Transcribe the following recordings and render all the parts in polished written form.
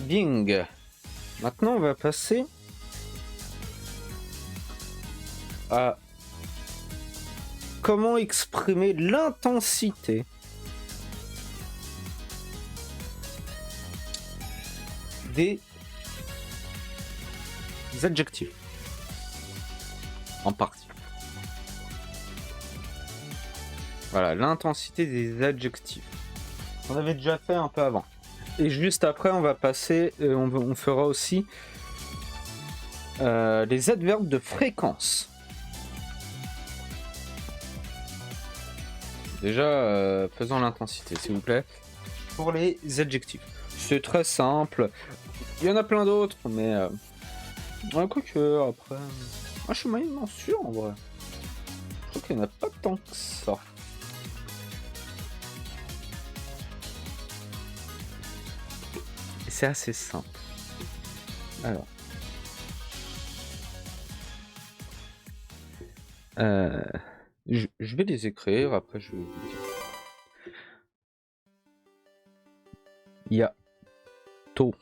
Bing. Maintenant, on va passer à comment exprimer l'intensité des adjectifs en partie. Voilà, l'intensité des adjectifs. On avait déjà fait un peu avant. Et juste après, on va passer, on fera aussi les adverbes de fréquence. Déjà, faisons l'intensité, s'il vous plaît, pour les adjectifs. C'est très simple. Il y en a plein d'autres, mais quoique après, je suis moyennement sûr en vrai. Je crois qu'il n'y en a pas tant que ça. Et c'est assez simple. Alors. Je vais les écrire, après je vais vous dire. Il y a to,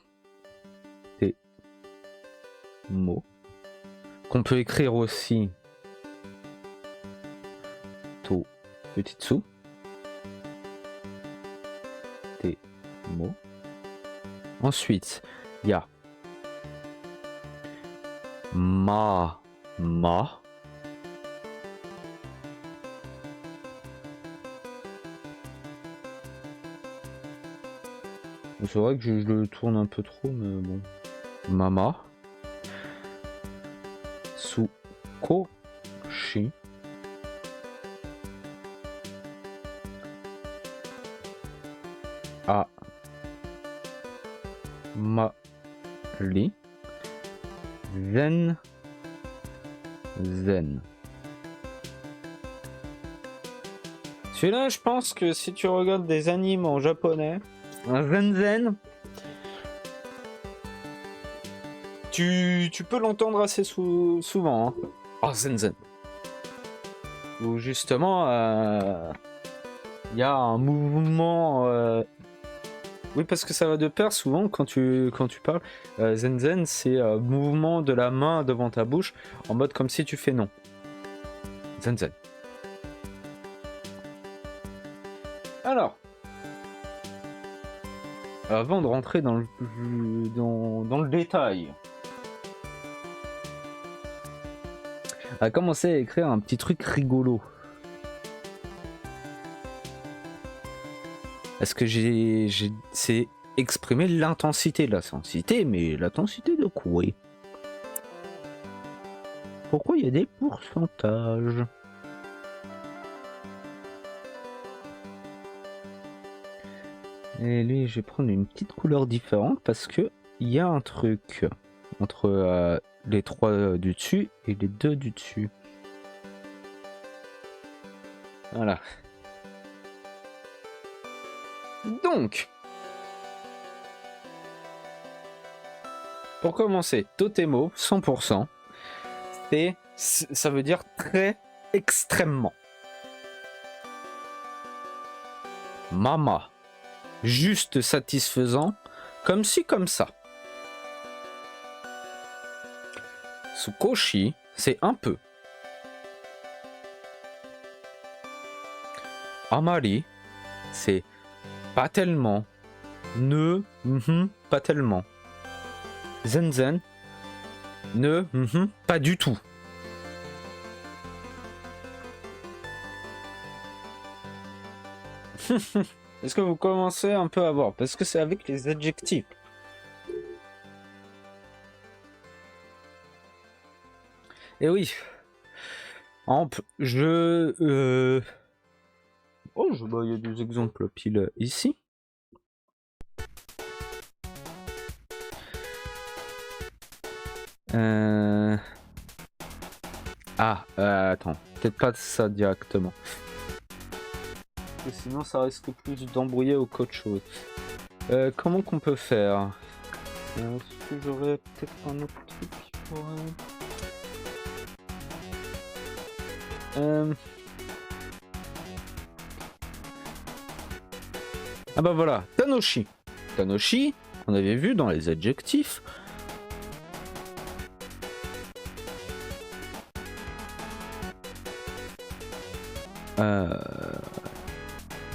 te, mo, qu'on peut écrire aussi to, petite sou, te, mo. Ensuite, il y a ma. C'est vrai que je le tourne un peu trop, mais bon. Mama. Sukoshi. A. Mali. Zen. Celui-là, je pense que si tu regardes des animes en japonais, un zen, tu peux l'entendre assez souvent. Hein. Oh, zen. Où justement, il y a un mouvement. Oui, parce que ça va de pair souvent quand tu parles. Zen, c'est mouvement de la main devant ta bouche, en mode comme si tu fais non. Zen. Alors, avant de rentrer dans le détail, on va commencer à écrire un petit truc rigolo. Est-ce que c'est exprimer l'intensité de la sensité, mais l'intensité de quoi? Pourquoi il y a des pourcentages? Et lui, je vais prendre une petite couleur différente parce que il y a un truc entre les 3 du dessus et les 2 du dessus. Voilà. Donc, pour commencer, Totemo, 100%, ça veut dire très extrêmement. Mama, juste satisfaisant, comme ci, comme ça. Sukoshi, c'est un peu. Amari, c'est pas tellement. Pas tellement. Zen, pas du tout. Est-ce que vous commencez un peu à voir? Parce que c'est avec les adjectifs. Et oui. Il y a des exemples pile ici. Attends, peut-être pas ça directement. Parce que sinon ça risque plus d'embrouiller qu'autre chose. Comment qu'on peut faire? Est-ce que j'aurais peut-être un autre truc qui pourrait... Ah bah voilà, Tanoshi. Tanoshi, qu'on avait vu dans les adjectifs.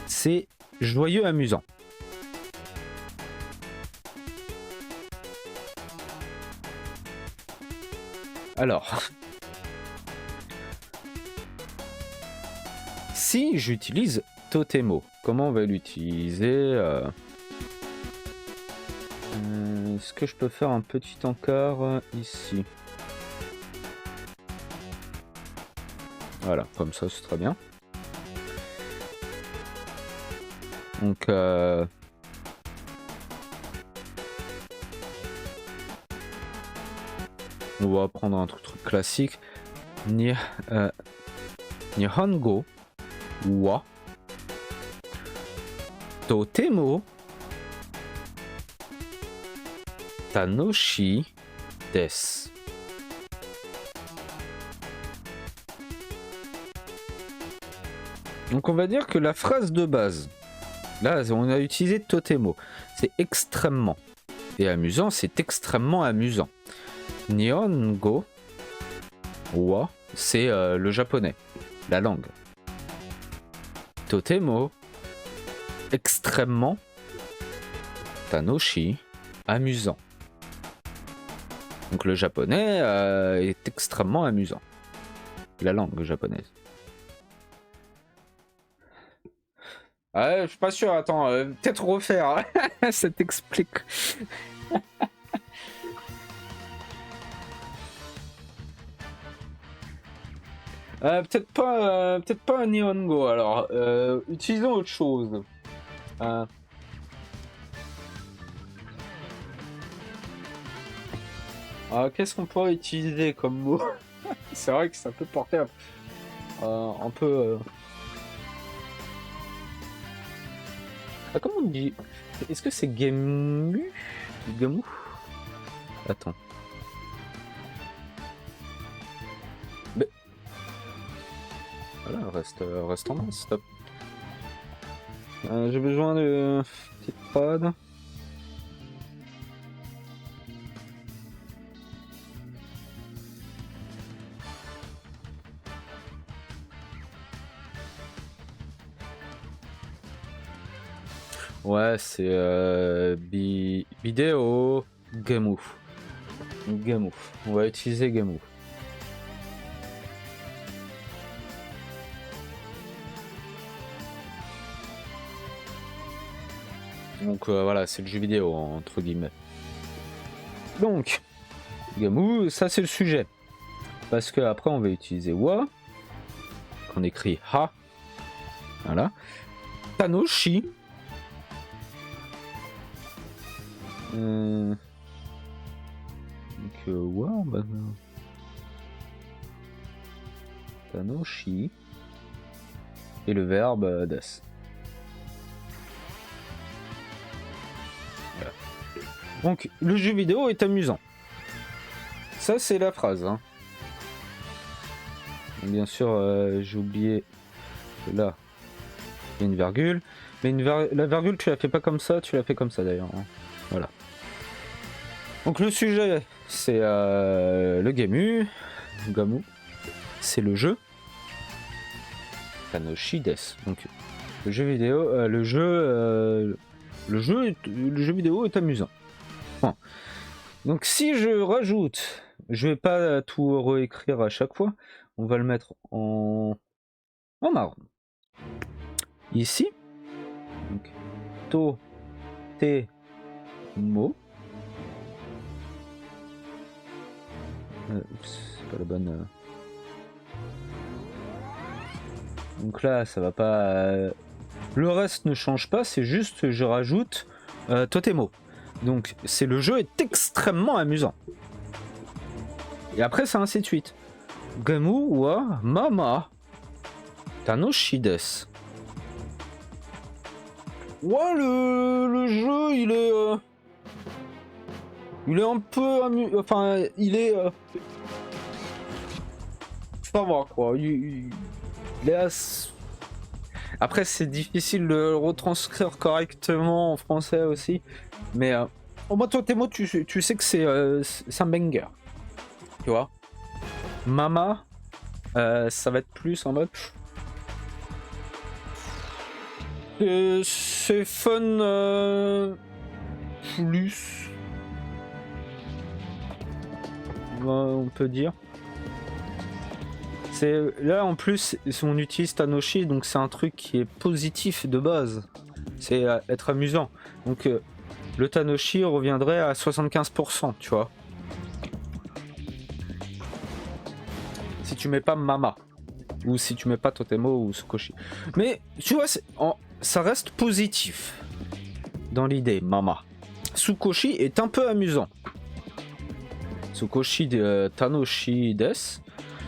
C'est joyeux, amusant. Alors, si j'utilise Totemo, comment on va l'utiliser Est-ce que je peux faire un petit encart ici? Voilà, comme ça, c'est très bien. Donc, on va prendre un truc classique. Nihongo wa totemo tanoshi desu. Donc on va dire que la phrase de base, là on a utilisé totemo, c'est extrêmement. Et amusant, c'est extrêmement amusant. Nihongo wa, c'est le japonais, la langue. Totemo, extrêmement. Tanoshi, amusant. Donc le japonais est extrêmement amusant. La langue japonaise. Je suis pas sûr, attends, peut-être refaire, ça t'explique. Peut-être pas un Nihongo, alors, utilisons autre chose. Qu'est-ce qu'on pourrait utiliser comme mot? C'est vrai que ça peut porter un peu... comment on dit? Est-ce que c'est Gemu? Gemu? Attends. Mais... Voilà, reste en main, stop. J'ai besoin de petite prod. Ouais, c'est vidéo Gemu. Gemu. On va utiliser Gemu. Donc voilà, c'est le jeu vidéo entre guillemets. Donc, Gemu, ça c'est le sujet. Parce que après on va utiliser wa, qu'on écrit ha. Voilà. Tanoshi. Donc wa, bah, Tanoshi. Et le verbe des. Voilà. Donc le jeu vidéo est amusant. Ça c'est la phrase. Hein. Bien sûr, j'ai oublié que là il y a une virgule. Mais la virgule tu la fais pas comme ça, tu la fais comme ça d'ailleurs. Hein. Voilà. Donc le sujet c'est le Gamu. C'est le jeu. Tanoshi desu. Donc le jeu vidéo, le jeu vidéo est amusant. Bon. Donc si je rajoute, je vais pas tout réécrire à chaque fois, on va le mettre en marron. Ici, donc to, te, mo. C'est pas la bonne. Donc là, ça va pas. Le reste ne change pas, c'est juste je rajoute Totemo. Donc c'est le jeu est extrêmement amusant. Et après c'est ainsi de suite. Gamu wa mama tanoshi desu. Ouais, le jeu il est un peu amusant. Enfin, il est. Ça va quoi. Il est assez... Après, c'est difficile de le retranscrire correctement en français aussi. Mais Au moins, toi, tes mots, tu sais que c'est un banger. Tu vois. Mama, ça va être plus en mode. C'est fun plus. On peut dire. Là en plus on utilise Tanoshi, donc c'est un truc qui est positif de base. C'est être amusant. Donc le Tanoshi reviendrait à 75%, tu vois. Si tu mets pas Mama. Ou si tu mets pas Totemo ou Sukoshi. Mais tu vois, ça reste positif dans l'idée, Mama. Sukoshi est un peu amusant. Sukoshi de Tanoshi Des,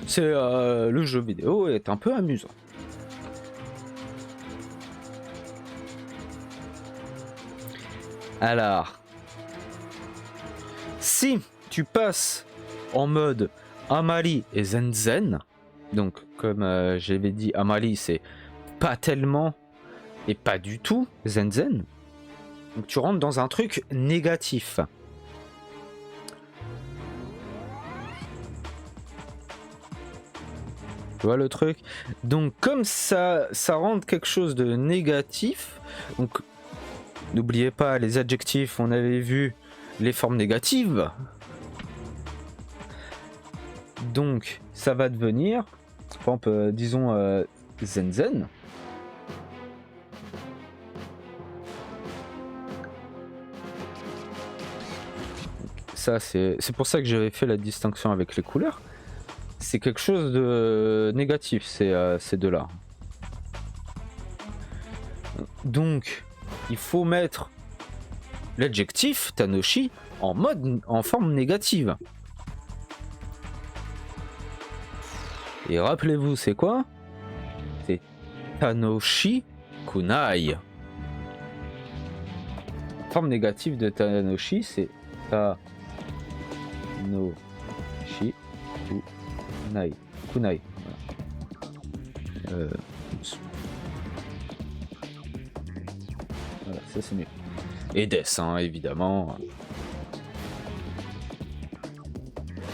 c'est le jeu vidéo est un peu amusant. Alors, si tu passes en mode Amali et Zenzen, donc comme j'avais dit, Amali c'est pas tellement et pas du tout Zenzen, donc tu rentres dans un truc négatif. Tu vois le truc? Donc comme ça rend quelque chose de négatif, donc n'oubliez pas les adjectifs, on avait vu les formes négatives. Donc ça va devenir, par exemple, disons Zenzen. Ça c'est pour ça que j'avais fait la distinction avec les couleurs. C'est quelque chose de négatif, ces deux-là. Donc, il faut mettre l'adjectif Tanoshi en forme négative. Et rappelez-vous, c'est quoi? C'est Tanoshi Kunai. La forme négative de Tanoshi, c'est Tanoshi Kunai. Voilà. Voilà, ça c'est mieux. Et Des, hein, évidemment.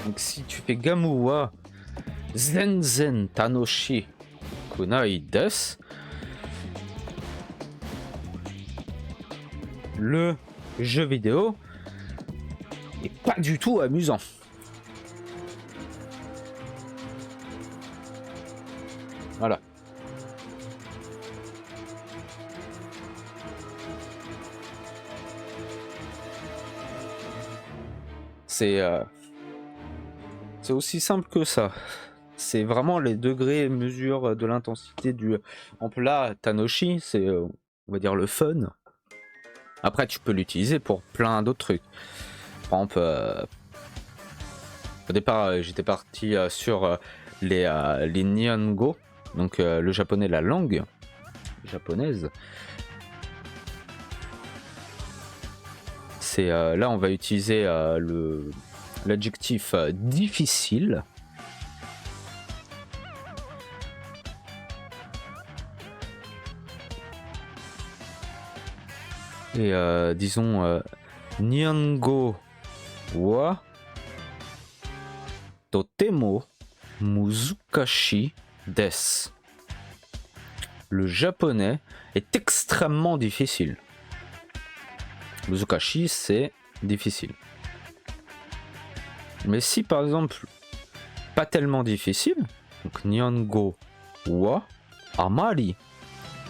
Donc si tu fais Gamuwa Zenzen Tanoshi Kunai Des, le jeu vidéo est pas du tout amusant. Voilà. C'est aussi simple que ça. C'est vraiment les degrés et mesures de l'intensité du... En plus là, Tanoshi, c'est, on va dire, le fun. Après, tu peux l'utiliser pour plein d'autres trucs. Par exemple, au départ, j'étais parti sur les Nihongo, donc le japonais, la langue japonaise. C'est là, on va utiliser l'adjectif difficile. Et disons Nihongo wa totemo muzukashi desu. Le japonais est extrêmement difficile. Muzukashi, c'est difficile. Mais si par exemple, pas tellement difficile, donc Nihongo wa amari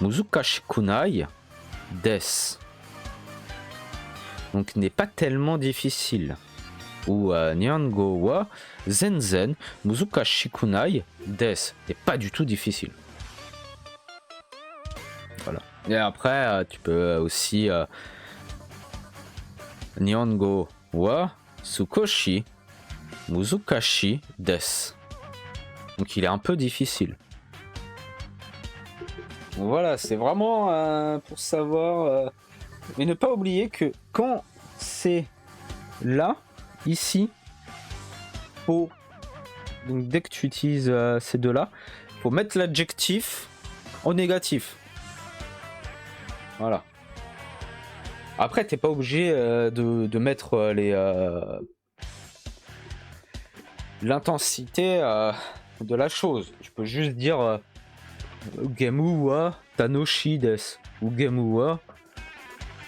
muzukashi kunai desu. Donc n'est pas tellement difficile. Ou Nihongo wa Zenzen muzukashi kunai desu. N'est pas du tout difficile. Voilà. Et après, tu peux aussi Nihongo wa Sukoshi muzukashi desu. Donc il est un peu difficile. Donc voilà, c'est vraiment pour savoir. Mais ne pas oublier que quand c'est là, ici, faut. Donc dès que tu utilises ces deux-là, faut mettre l'adjectif en négatif. Voilà. Après, t'es pas obligé de mettre l'intensité de la chose. Tu peux juste dire Gemu wa Tanoshi desu ou Gemu wa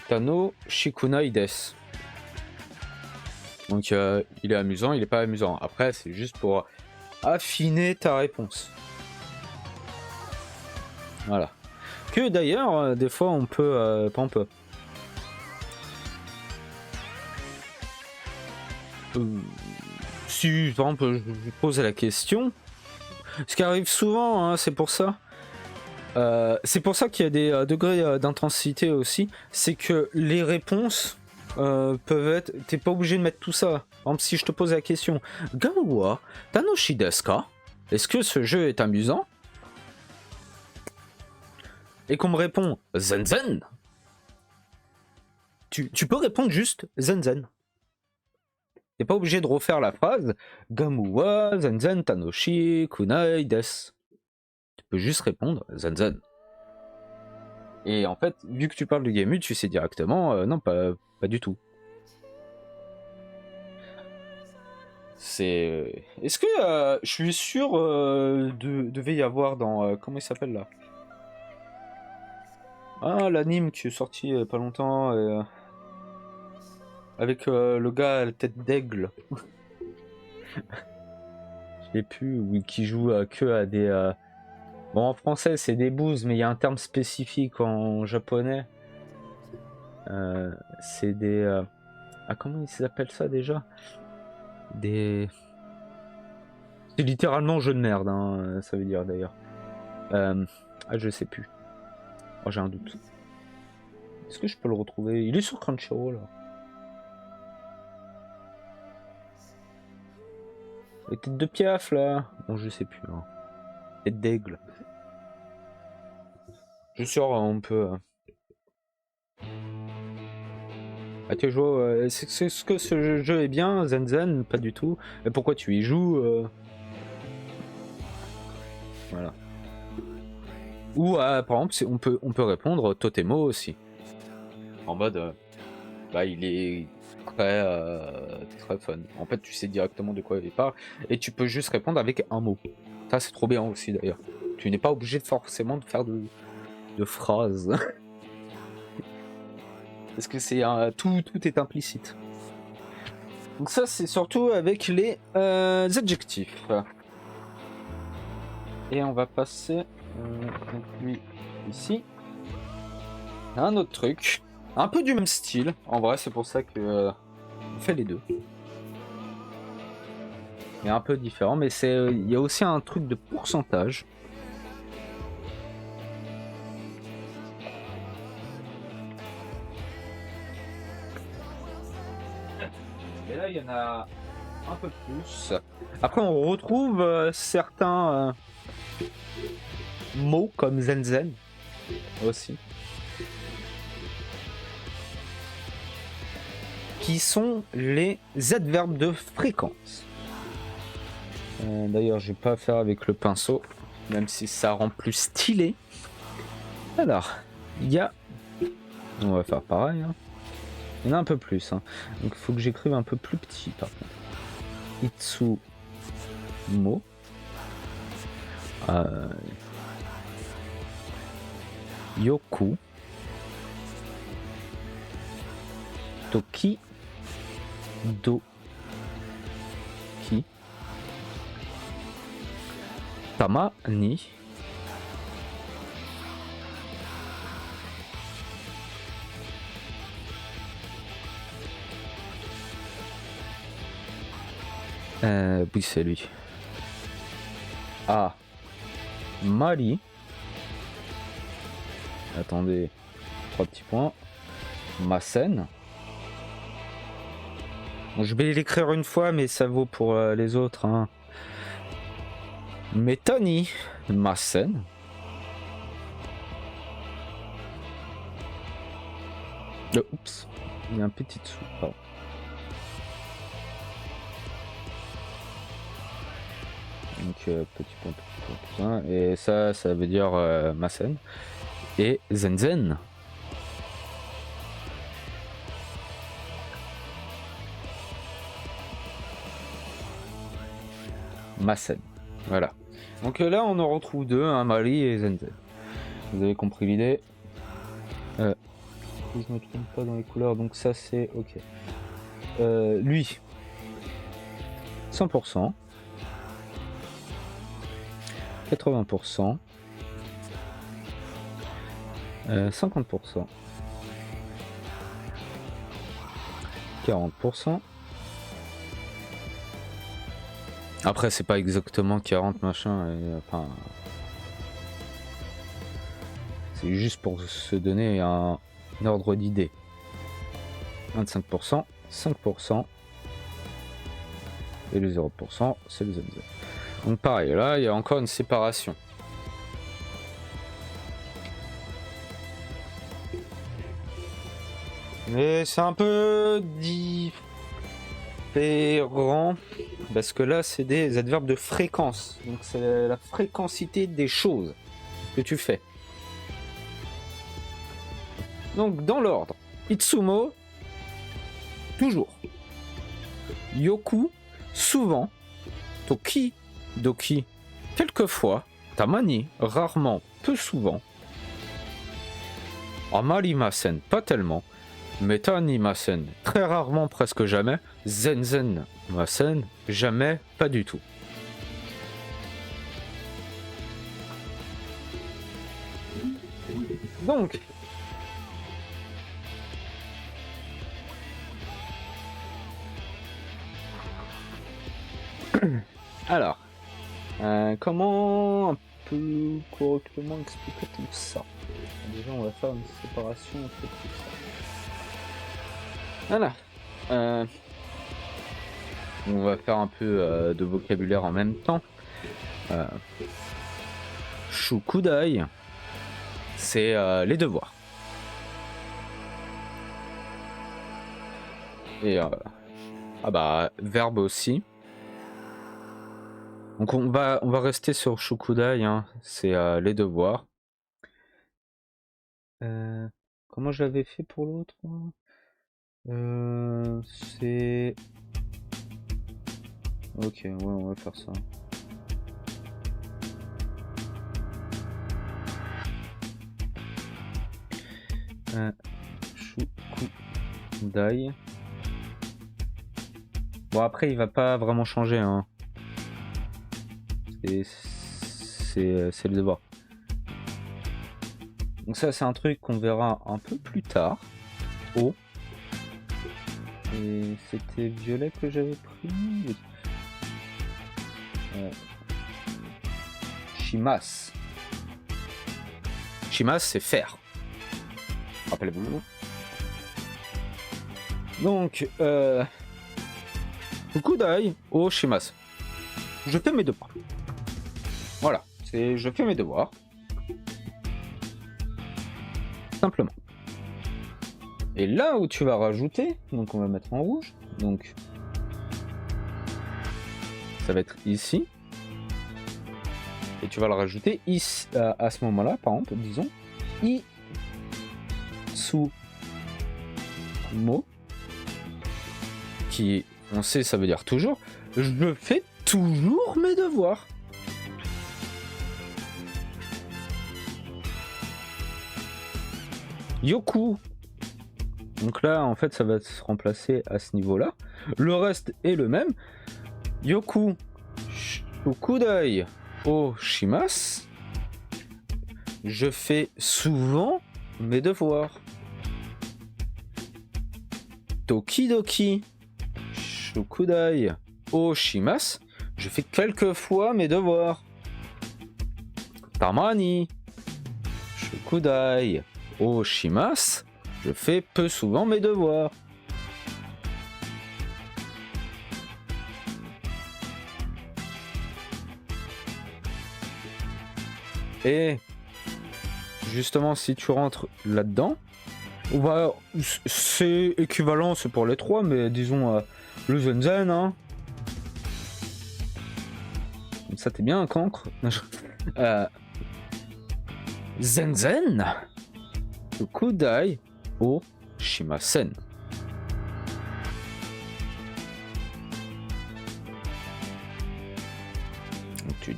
Tano Shikunai desu. Donc il est amusant, il est pas amusant. Après, c'est juste pour affiner ta réponse. Voilà. Que d'ailleurs, des fois, on peut... pas on peut. Si, par exemple, je pose la question, ce qui arrive souvent, hein, c'est pour ça. C'est pour ça qu'il y a des degrés d'intensité aussi. C'est que les réponses peuvent être... T'es pas obligé de mettre tout ça. Par exemple, si je te pose la question, Gawa Tanoshi desu ka? Est-ce que ce jeu est amusant? Et qu'on me répond Zen Zen, tu peux répondre juste Zen Zen. T'es pas obligé de refaire la phrase Gamu wa Zen Zen Tanoshi Kunai desu. Tu peux juste répondre Zen Zen. Et en fait, vu que tu parles de Gemu, tu sais directement non, pas du tout. C'est... Est-ce que je suis sûr devait y avoir dans... comment il s'appelle là? Ah, l'anime qui est sorti pas longtemps avec le gars à la tête d'aigle. Je sais plus, oui, qui joue que à des... Bon, en français c'est des bouses, mais il y a un terme spécifique en japonais. C'est des... Ah, comment ils s'appellent ça déjà? Des... C'est littéralement jeu de merde, hein, ça veut dire d'ailleurs. Ah, je sais plus. Oh, j'ai un doute. Est-ce que je peux le retrouver? Il est sur Crunchyroll. Les têtes de piaf là. Bon, je sais plus. Hein. Tête d'aigle. Je suis sûr, on peut. Ah, tu joues. C'est ce que ce jeu est bien, Zen Zen? Pas du tout. Et pourquoi tu y joues Voilà. Ou par exemple, on peut répondre Totemo aussi. En mode, bah il est très fun. En fait, tu sais directement de quoi il parle et tu peux juste répondre avec un mot. Ça, c'est trop bien aussi d'ailleurs. Tu n'es pas obligé forcément de faire de phrases. Parce que c'est tout est implicite. Donc ça, c'est surtout avec les adjectifs. Et on va passer lui ici. Un autre truc. Un peu du même style. En vrai, c'est pour ça que on fait les deux. Mais un peu différent. Mais c'est, il y a aussi un truc de pourcentage. Et là, il y en a un peu plus. Après, on retrouve certains mots comme Zen Zen aussi. Qui sont les adverbes de fréquence. D'ailleurs, je vais pas faire avec le pinceau, même si ça rend plus stylé. Alors, il y a... On va faire pareil. Hein. Il y en a un peu plus. Hein. Donc, il faut que j'écrive un peu plus petit, par contre. Itsumo. Yoku. Toki. Doki. Tamani. Oui, c'est lui. Ah. Mari. Attendez. 3 petits points. Masen. Bon, je vais l'écrire une fois, mais ça vaut pour les autres. Hein. Metani. Masen. Oups. Il y a un petit dessous. Pardon. Donc petit point, et ça veut dire Masen. Et Zen Zen. Masen. Voilà. Donc là, on en retrouve deux, hein, Mali et Zenzen. Vous avez compris l'idée. Je me trompe pas dans les couleurs, donc ça c'est ok. Lui, 100%, 80%, 50%, 40%. Après, c'est pas exactement 40 machin, enfin. C'est juste pour se donner un ordre d'idée. 25%, 5%, et le 0%, c'est le Zenzen. Donc pareil, là, il y a encore une séparation. Mais c'est un peu différent, parce que là, c'est des adverbes de fréquence. Donc c'est la fréquencité des choses que tu fais. Donc dans l'ordre, Itsumo, toujours. Yoku, souvent. Toki, doki, quelquefois. Tamani, rarement, peu souvent. Amarimasen, pas tellement. Metanimasen, très rarement, presque jamais. Zenzen masen, jamais, pas du tout. Donc, alors, comment un peu correctement expliquer tout ça? Déjà, on va faire une séparation entre tout ça. Voilà. On va faire un peu de vocabulaire en même temps. Shukudai, c'est les devoirs. Et ah bah, verbe aussi. Donc on va rester sur Shukudai, hein. C'est les devoirs. Comment je l'avais fait pour l'autre? C'est... Ok, ouais, on va faire ça. Shukudai. Bon, après, il va pas vraiment changer, hein. C'est le devoir. Donc ça, c'est un truc qu'on verra un peu plus tard. Oh. Et c'était violet que j'avais pris. Shimas. Shimas, c'est faire. Rappelez-vous. Donc, Fukudai au Shimas. Je fais mes devoirs. Voilà, c'est je fais mes devoirs. Simplement. Et là où tu vas rajouter, donc on va mettre en rouge, donc ça va être ici. Et tu vas le rajouter ici, à ce moment-là, par exemple, disons, Itsumo, qui, on sait, ça veut dire toujours, je fais toujours mes devoirs. Yoku. Donc là, en fait, ça va se remplacer à ce niveau-là. Le reste est le même. Yoku Shukudai o Shimas. Je fais souvent mes devoirs. Tokidoki Shukudai o Shimas. Je fais quelquefois mes devoirs. Tamani Shukudai o Shimas. Je fais peu souvent mes devoirs. Et justement, si tu rentres là-dedans, c'est équivalent, c'est pour les trois, mais disons le Zenzen, hein. Comme ça, t'es bien un cancre. Zenzen Shukudai o Shimasen. Tu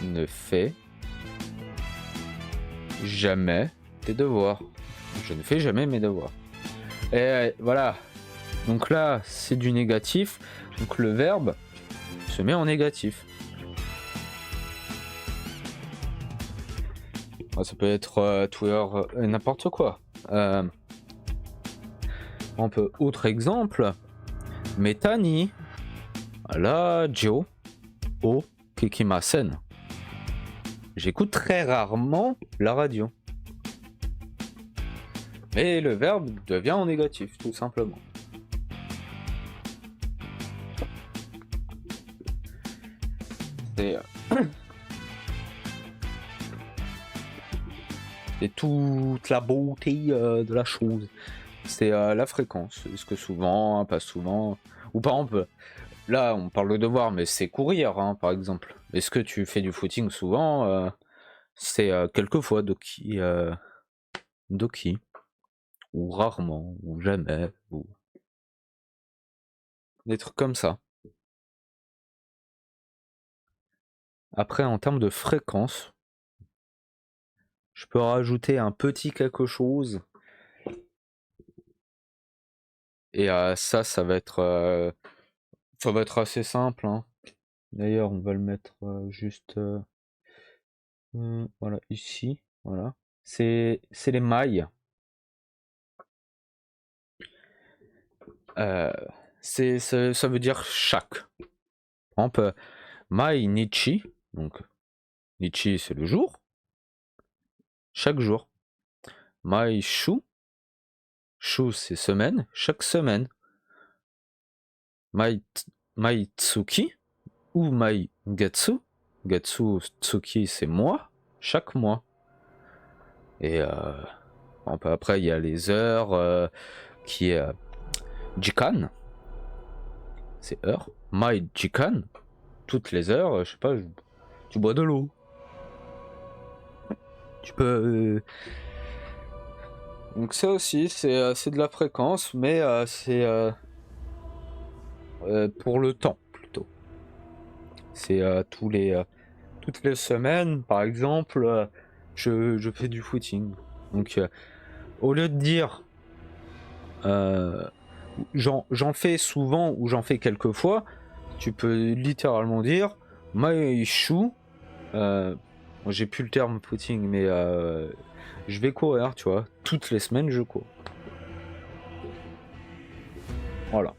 ne fais jamais tes devoirs. Je ne fais jamais mes devoirs. Et voilà. Donc là, c'est du négatif. Donc le verbe se met en négatif. Ça peut être tout et n'importe quoi. On peut, autre exemple, Metani, Radio, O, Kikimasen. J'écoute très rarement la radio. Mais le verbe devient en négatif, tout simplement. C'est toute la beauté de la chose. C'est la fréquence. Est-ce que souvent, pas souvent, ou par exemple, là on parle de devoir, mais c'est courir, hein, par exemple. Est-ce que tu fais du footing souvent? C'est quelquefois doki, ou rarement, ou jamais, ou des trucs comme ça. Après, en termes de fréquence, je peux rajouter un petit quelque chose. Et ça va être assez simple, hein. D'ailleurs, on va le mettre juste voilà, ici. Voilà. C'est les mailles. Ça veut dire chaque. Par exemple, mai nichi. Donc, nichi, c'est le jour. Chaque jour. Mai shu. Shu, c'est semaine. Chaque semaine. Mai tsuki. Ou mai getsu. Getsu, tsuki, c'est mois. Chaque mois. Et après, il y a les heures qui est jikan. C'est heure. Mai jikan. Toutes les heures, je sais pas, tu bois de l'eau. Tu peux. Donc ça aussi, c'est de la fréquence, mais c'est pour le temps plutôt. C'est toutes les semaines, par exemple, je fais du footing. Donc au lieu de dire j'en fais souvent ou j'en fais quelques fois, tu peux littéralement dire maishu. J'ai plus le terme footing, mais je vais courir, tu vois. Toutes les semaines, je cours. Voilà.